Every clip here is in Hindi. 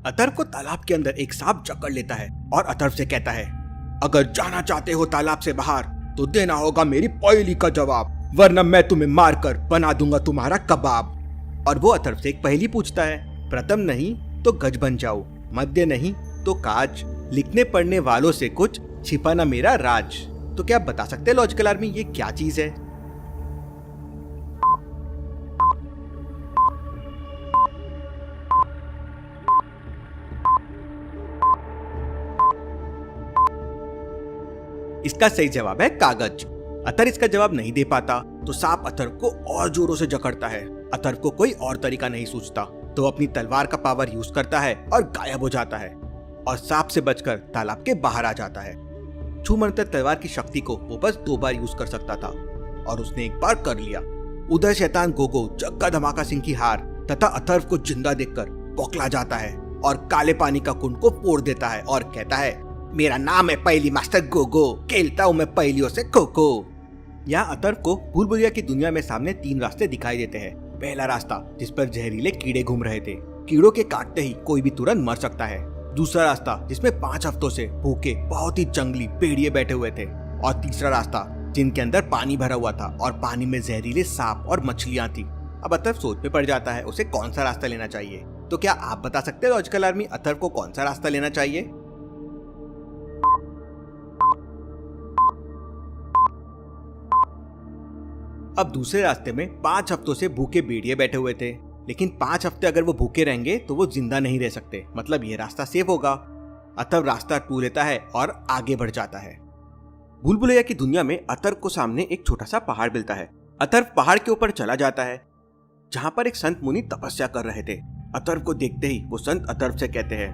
अथर्व को तालाब के अंदर एक सांप जकड़ लेता है और अथर्व से कहता है, अगर जाना चाहते हो तालाब से बाहर तो देना होगा मेरी पहेली का जवाब, वरना मैं तुम्हें मारकर बना दूंगा तुम्हारा कबाब। और वो अथर्व से एक पहेली पूछता है, प्रथम नहीं तो गज बन जाओ, मध्य नहीं तो काज, लिखने पढ़ने वालों से कुछ छिपाना मेरा राज। तो क्या आप बता सकते हैं लॉजिकल आर्मी ये क्या चीज है? इसका सही जवाब है कागज। अथर्व इसका जवाब नहीं दे पाता तो सांप अथर्व को और जोरों से जकड़ता है। अथर्व को कोई और तरीका नहीं सूझता तो अपनी तलवार का पावर यूज करता है और गायब हो जाता है और सांप से बचकर तालाब के बाहर आ जाता है। छूमंतर तलवार की शक्ति को वो बस 2 बार यूज कर सकता था और उसने एक बार कर लिया। उधर शैतान गोगो जग्गा धमाका सिंह की हार तथा अथर्व को जिंदा देखकर बौखला जाता है और काले पानी का कुंड को फोड़ देता है और कहता है, मेरा नाम है पहेली मास्टर गोगो, खेलता हूँ मैं पहेलियों से खो खो। यहाँ अथर्व को भूल भुलैया की दुनिया में सामने 3 रास्ते दिखाई देते हैं। पहला रास्ता जिस पर जहरीले कीड़े घूम रहे थे, कीड़ों के काटते ही कोई भी तुरंत मर सकता है। दूसरा रास्ता जिसमें 5 हफ्तों से भूखे बहुत ही जंगली भेड़िए बैठे हुए थे। और तीसरा रास्ता जिनके अंदर पानी भरा हुआ था और पानी में जहरीले सांप और मछलियां थी। अब अथर्व सोच में पड़ जाता है उसे कौन सा रास्ता लेना चाहिए। तो क्या आप बता सकते हैं लॉजिकल आर्मी अथर्व को कौन सा रास्ता लेना चाहिए? अब दूसरे रास्ते में 5 हफ्तों से भूखे भेड़िए बैठे हुए थे, लेकिन 5 हफ्ते अगर वो भूखे रहेंगे तो वो जिंदा नहीं रह सकते, मतलब ये रास्ता सेफ होगा। अथर्व रास्ता टू लेता है और आगे बढ़ जाता है। भूल भुलैया की दुनिया में अथर्व को सामने एक छोटा सा पहाड़ मिलता है। अथर्व पहाड़ के ऊपर चला जाता है जहाँ पर एक संत मुनि तपस्या कर रहे थे। अथर्व को देखते ही वो संत अथर्व से कहते हैं,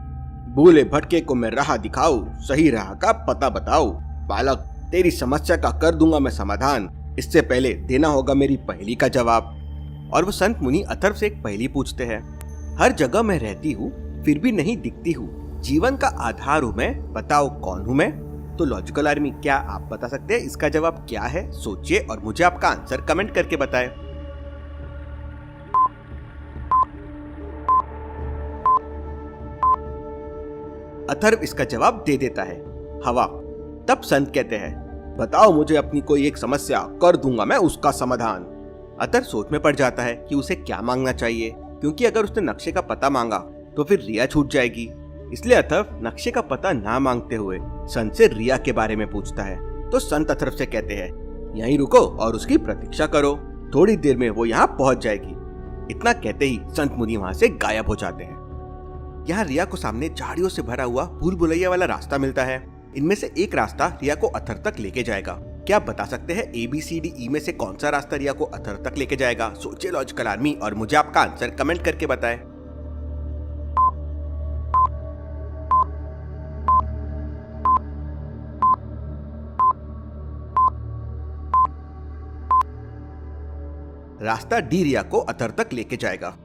भूले भटके को मैं राह दिखाऊं, सही राह का पता बताओ। बालक, तेरी समस्या का कर दूंगा मैं समाधान, इससे पहले देना होगा मेरी पहेली का जवाब। और वो संत मुनि अथर्व से एक पहेली पूछते हैं, हर जगह मैं रहती हूँ फिर भी नहीं दिखती हूँ, जीवन का आधार हूँ मैं, बताओ कौन हूँ मैं? तो लॉजिकल आर्मी क्या आप बता सकते हैं इसका जवाब क्या है? सोचिए और मुझे आपका आंसर कमेंट करके बताएं। अथर्व इसका जवाब दे देता है, हवा। तब संत कहते हैं, बताओ मुझे अपनी कोई एक समस्या, कर दूंगा मैं उसका समाधान। अथर्व सोच में पड़ जाता है कि उसे क्या मांगना चाहिए, क्योंकि अगर उसने नक्शे का पता मांगा तो फिर रिया छूट जाएगी। इसलिए अथर्व नक्शे का पता ना मांगते हुए संत से रिया के बारे में पूछता है। तो संत अथर्व से कहते हैं, यहीं रुको और उसकी प्रतीक्षा करो, थोड़ी देर में वो यहाँ पहुंच जाएगी। इतना कहते ही संत मुनि वहां से गायब हो जाते हैं। यहाँ रिया को सामने झाड़ियों से भरा हुआ भूल भुलैया वाला रास्ता मिलता है। इनमें से एक रास्ता रिया को अथर्व तक लेके जाएगा। क्या आप बता सकते हैं ABCDE में से कौन सा रास्ता रिया को अथर्व तक लेके जाएगा? सोचिए लॉजिकल आर्मी और मुझे आपका आंसर कमेंट करके बताएं। रास्ता डी रिया को अथर्व तक लेके जाएगा।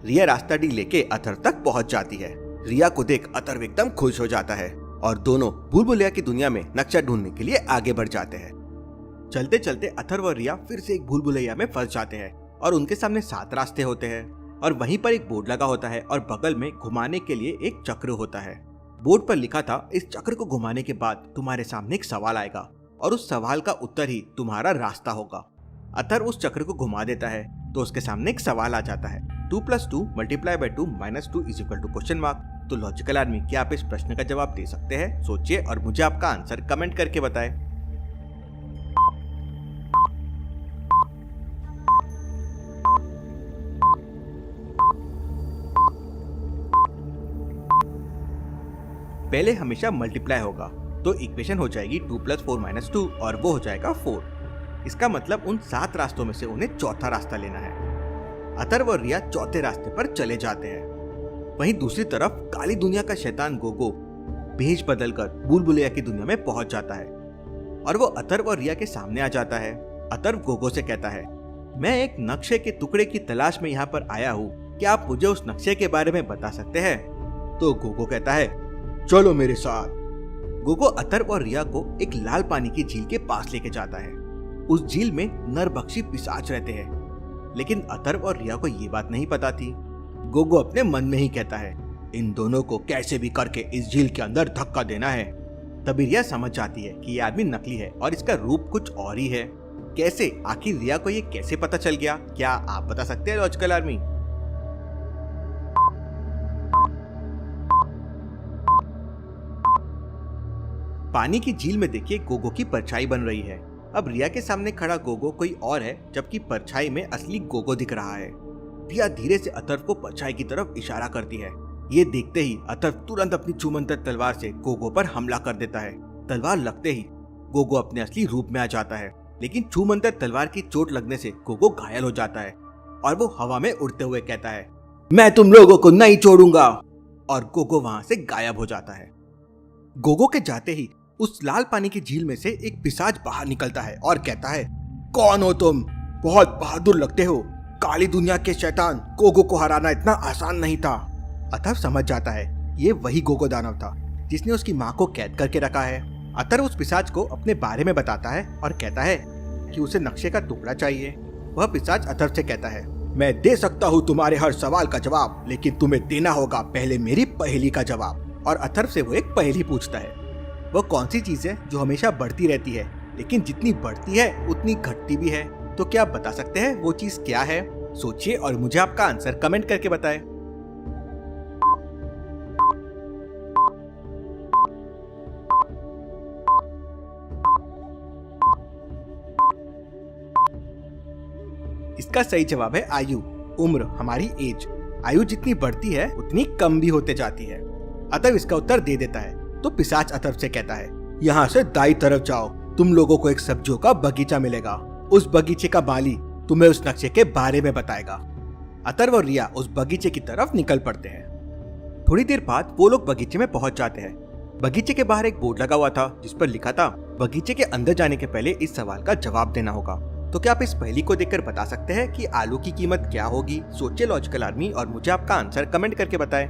रिया रास्ता डी लेके अथर्व तक पहुंच जाती है। रिया को देख अथर्व एकदम खुश हो जाता है और दोनों भूल भुलैया की दुनिया में नक्शा ढूंढने के लिए आगे बढ़ जाते हैं। चलते चलते अथर्व और रिया फिर से एक भूल भुलैया में फंस जाते हैं और उनके सामने 7 रास्ते होते हैं और वहीं पर एक बोर्ड लगा होता है और बगल में घुमाने के लिए एक चक्र होता है। बोर्ड पर लिखा था, इस चक्र को घुमाने के बाद तुम्हारे सामने एक सवाल आएगा और उस सवाल का उत्तर ही तुम्हारा रास्ता होगा। अथर्व उस चक्र को घुमा देता है तो उसके सामने एक सवाल आ जाता है, 2 + 2 × 2 - 2 = क्वेश्चन मार्क। तो लॉजिकल आर्मी क्या आप इस प्रश्न का जवाब दे सकते हैं? सोचिए और मुझे आपका आंसर कमेंट करके बताएं। पहले हमेशा मल्टीप्लाई होगा तो इक्वेशन हो जाएगी 2 + 4 - 2 और वो हो जाएगा 4। इसका मतलब उन 7 रास्तों में से उन्हें चौथा रास्ता लेना है। अथर्व और रिया चौथे रास्ते पर चले जाते हैं। वहीं दूसरी तरफ काली दुनिया का शैतान गोगो भेष बदलकर भूल भुलैया की दुनिया में पहुंच जाता है और वो अथर्व और रिया के सामने आ जाता है। अथर्व गोगो से कहता है, मैं एक नक्शे के टुकड़े की तलाश में यहाँ पर आया हूँ, क्या आप मुझे उस नक्शे के बारे में बता सकते हैं? तो गोगो कहता है, चलो मेरे साथ। गोगो अथर्व और रिया को एक लाल पानी की झील के पास लेके जाता है। उस झील में नरभक्षी पिशाच रहते हैं, लेकिन अथर्व और रिया को ये बात नहीं पता थी। गोगो अपने मन में ही कहता है, इन दोनों को कैसे भी करके इस झील के अंदर धक्का देना है। तभी रिया समझ जाती है कि ये आदमी नकली है और इसका रूप कुछ और ही है। कैसे, आखिर रिया को ये कैसे पता चल गया? क्या आप बता सकते हैं लॉजिकल आर्मी? पानी की झील में देखिए गोगो की परछाई बन रही है। अब रिया के सामने खड़ा गोगो कोई और है, जबकि परछाई में असली गोगो दिख रहा है। रिया धीरे से अथर्व को परछाई की तरफ इशारा करती है। ये देखते ही अथर्व तुरंत अपनी छूमंतर तलवार से गोगो पर हमला कर देता है। तलवार लगते ही गोगो अपने असली रूप में आ जाता है, लेकिन छूमंतर तलवार की चोट लगने से गोगो घायल हो जाता है और वो हवा में उड़ते हुए कहता है, मैं तुम लोगों को नहीं छोड़ूंगा, और गोगो वहां से गायब हो जाता है। गोगो के जाते ही उस लाल पानी की झील में से एक पिशाच बाहर निकलता है और कहता है, कौन हो तुम? बहुत बहादुर लगते हो। काली दुनिया के शैतान, गोगो को हराना इतना आसान नहीं था। अथर्व समझ जाता है ये वही गोगो दानव था जिसने उसकी माँ को कैद करके रखा है। अथर्व उस पिशाच को अपने बारे में बताता है और कहता है कि उसे नक्शे का टुकड़ा चाहिए। वह पिशाच अथर्व से कहता है, मैं दे सकता हूँ तुम्हारे हर सवाल का जवाब, लेकिन तुम्हें देना होगा पहले मेरी पहेली का जवाब। और अथर्व से वो एक पहेली पूछता है, वो कौन सी चीज है जो हमेशा बढ़ती रहती है, लेकिन जितनी बढ़ती है उतनी घटती भी है? तो क्या आप बता सकते हैं वो चीज क्या है? सोचिए और मुझे आपका आंसर कमेंट करके बताएं। इसका सही जवाब है आयु, उम्र, हमारी एज। आयु जितनी बढ़ती है उतनी कम भी होते जाती है। अथर्व इसका उत्तर दे देता है तो पिशाच अथर्व से कहता है, यहाँ से दाई तरफ जाओ, तुम लोगों को एक सब्जियों का बगीचा मिलेगा। उस बगीचे का माली तुम्हें उस नक्शे के बारे में बताएगा। अथर्व और रिया उस बगीचे की तरफ निकल पड़ते हैं। थोड़ी देर बाद वो लोग बगीचे में पहुंच जाते हैं। बगीचे के बाहर एक बोर्ड लगा हुआ था जिस पर लिखा था, बगीचे के अंदर जाने के पहले इस सवाल का जवाब देना होगा। तो क्या आप इस पहेली को देखकर बता सकते हैं कि आलू की कीमत क्या होगी? सोचिए लॉजिकल आर्मी और मुझे आपका आंसर कमेंट करके बताएं।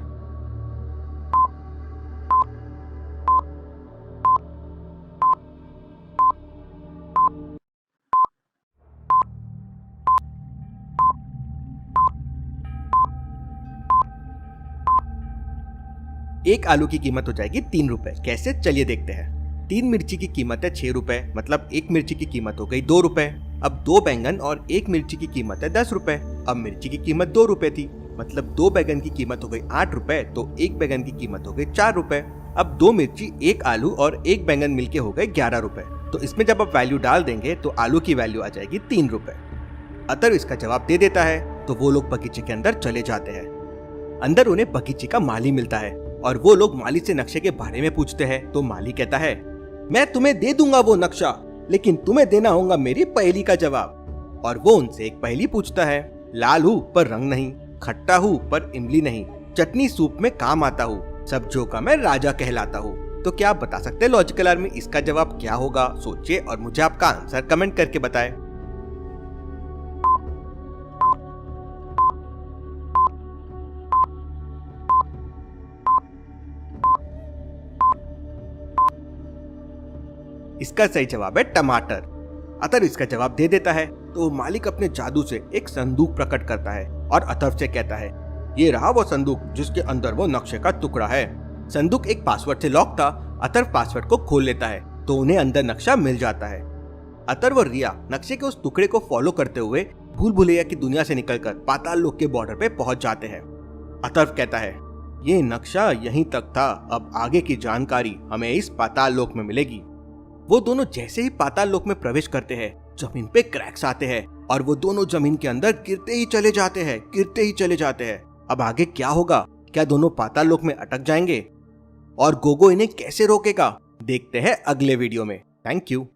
एक आलू की कीमत हो जाएगी 3 रुपए। कैसे, चलिए देखते हैं। 3 मिर्ची की कीमत है 6 रुपए, मतलब एक मिर्ची की कीमत हो गई 2 रुपए। अब 2 बैंगन और एक मिर्ची की कीमत है 10 रुपए। अब मिर्ची की कीमत 2 रुपए थी, मतलब 2 बैंगन की कीमत हो गई 8 रुपए, तो एक बैंगन की कीमत हो गई 4 रुपए। अब 2 मिर्ची, एक आलू और एक बैंगन मिलके हो गए 11 रुपए। तो इसमें जब आप वैल्यू डाल देंगे तो आलू की वैल्यू आ जाएगी 3 रुपए। अथर्व इसका जवाब दे देता है तो वो लोग बगीचे के अंदर चले जाते हैं। अंदर उन्हें बगीचे का माली मिलता है और वो लोग माली से नक्शे के बारे में पूछते हैं। तो माली कहता है, मैं तुम्हें दे दूंगा वो नक्शा, लेकिन तुम्हें देना होगा मेरी पहेली का जवाब। और वो उनसे एक पहेली पूछता है, लाल हूँ पर रंग नहीं, खट्टा हूँ पर इमली नहीं, चटनी सूप में काम आता हूँ, सब्जियों का मैं राजा कहलाता हूँ। तो क्या आप बता सकते हैं लॉजिकल आर्मी इसका जवाब क्या होगा? सोचिए और मुझे आपका आंसर कमेंट करके बताएं। इसका सही जवाब है टमाटर। अथर्व इसका जवाब दे देता है तो मालिक अपने जादू से एक संदूक प्रकट करता है और अथर्व से कहता है, ये रहा वो संदूक जिसके अंदर वो नक्शे का टुकड़ा है। संदूक एक पासवर्ड से लॉक था। अथर्व पासवर्ड को खोल लेता है तो उन्हें अंदर नक्शा मिल जाता है। अथर्व और रिया नक्शे के उस टुकड़े को फॉलो करते हुए भूल भुलैया की दुनिया से निकलकर पाताल लोक के बॉर्डर पे पहुंच जाते हैं। अथर्व कहता है, ये नक्शा यहीं तक था, अब आगे की जानकारी हमें इस पाताल लोक में मिलेगी। वो दोनों जैसे ही पाताल लोक में प्रवेश करते हैं, जमीन पे क्रैक्स आते हैं और वो दोनों जमीन के अंदर गिरते ही चले जाते हैं। अब आगे क्या होगा? क्या दोनों पाताल लोक में अटक जाएंगे? और गोगो इन्हें कैसे रोकेगा? देखते हैं अगले वीडियो में। Thank you.